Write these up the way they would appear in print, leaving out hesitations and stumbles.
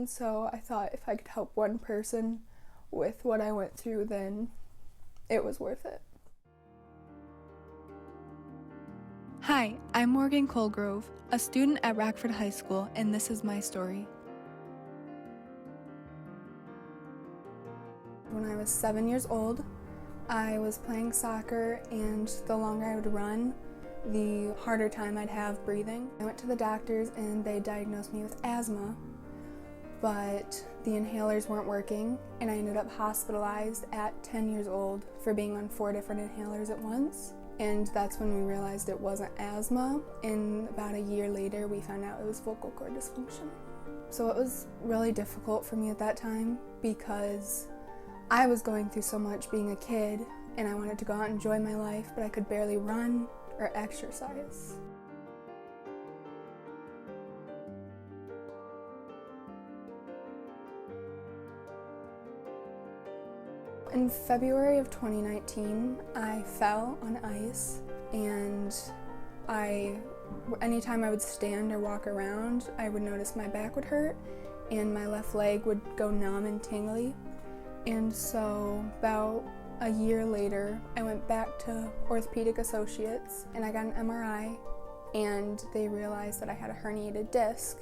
And so I thought if I could help one person with what I went through, then it was worth it. Hi, I'm Morgan Colgrove, a student at Rockford High School, and this is my story. When I was 7 years old, I was playing soccer, and the longer I would run, the harder time I'd have breathing. I went to the doctors and they diagnosed me with asthma, but the inhalers weren't working, and I ended up hospitalized at 10 years old for being on 4 different inhalers at once. And that's when we realized it wasn't asthma, and about a year later we found out it was vocal cord dysfunction. So it was really difficult for me at that time because I was going through so much being a kid, and I wanted to go out and enjoy my life, but I could barely run or exercise. In February of 2019, I fell on ice, and anytime I would stand or walk around, I would notice my back would hurt and my left leg would go numb and tingly. And so about a year later, I went back to Orthopedic Associates and I got an MRI, and they realized that I had a herniated disc.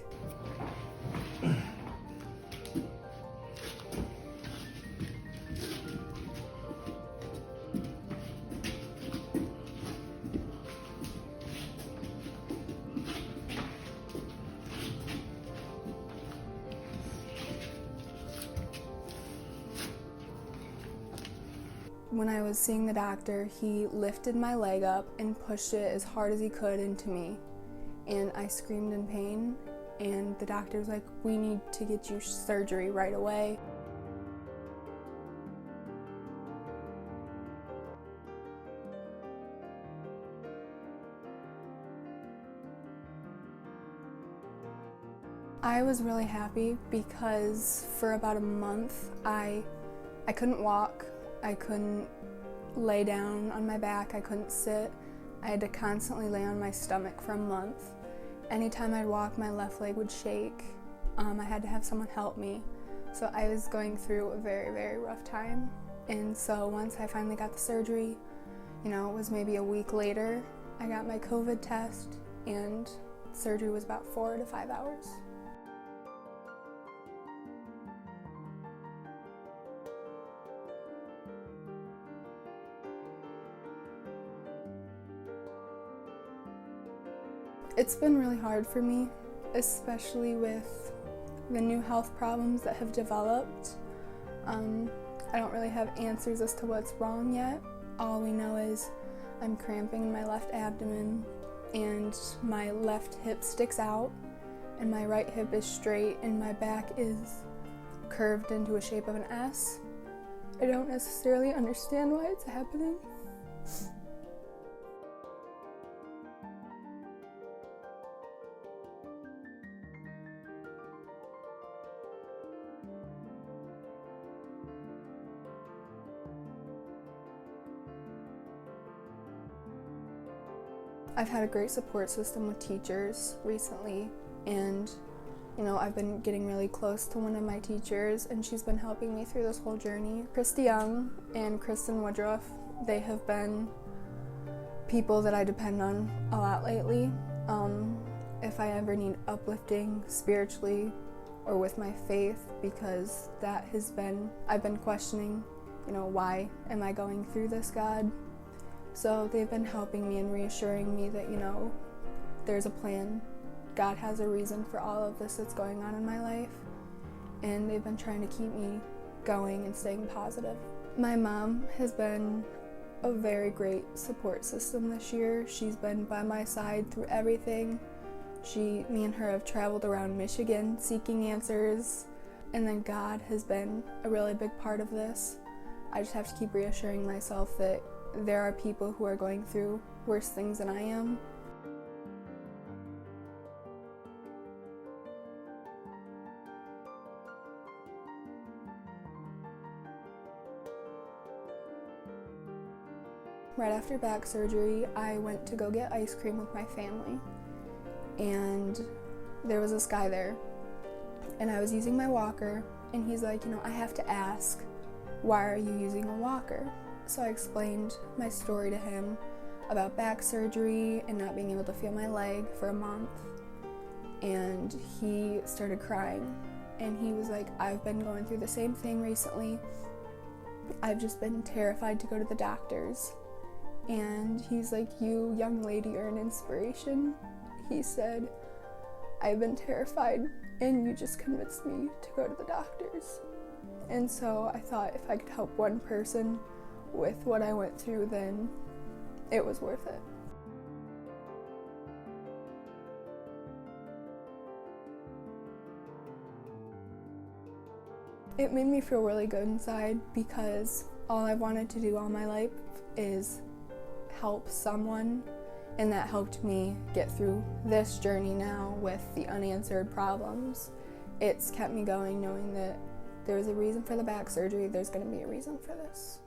When I was seeing the doctor, he lifted my leg up and pushed it as hard as he could into me, and I screamed in pain, and the doctor was like, "We need to get you surgery right away." I was really happy because for about a month I couldn't walk. I couldn't lay down on my back, I couldn't sit. I had to constantly lay on my stomach for a month. Anytime I'd walk, my left leg would shake. I had to have someone help me. So I was going through a very, very rough time. And so once I finally got the surgery, it was maybe a week later, I got my COVID test, and surgery was about 4 to 5 hours. It's been really hard for me, especially with the new health problems that have developed. I don't really have answers as to what's wrong yet. All we know is I'm cramping in my left abdomen, and my left hip sticks out, and my right hip is straight, and my back is curved into a shape of an S. I don't necessarily understand why it's happening. I've had a great support system with teachers recently, and I've been getting really close to one of my teachers, and she's been helping me through this whole journey. Christy Young and Kristen Woodruff, they have been people that I depend on a lot lately. If I ever need uplifting spiritually or with my faith, because I've been questioning, why am I going through this, God? So they've been helping me and reassuring me that, there's a plan. God has a reason for all of this that's going on in my life. And they've been trying to keep me going and staying positive. My mom has been a very great support system this year. She's been by my side through everything. Me and her have traveled around Michigan seeking answers. And then God has been a really big part of this. I just have to keep reassuring myself that there are people who are going through worse things than I am. Right after back surgery, I went to go get ice cream with my family, and there was this guy there, and I was using my walker, and he's like, I have to ask, why are you using a walker? So I explained my story to him about back surgery and not being able to feel my leg for a month, and he started crying, and he was like, I've been going through the same thing recently. I've just been terrified to go to the doctors. And he's like, you young lady are an inspiration. He said, I've been terrified and you just convinced me to go to the doctors. And so I thought if I could help one person with what I went through, then it was worth it. It made me feel really good inside because all I've wanted to do all my life is help someone, and that helped me get through this journey now with the unanswered problems. It's kept me going knowing that there's a reason for the back surgery, there's going to be a reason for this.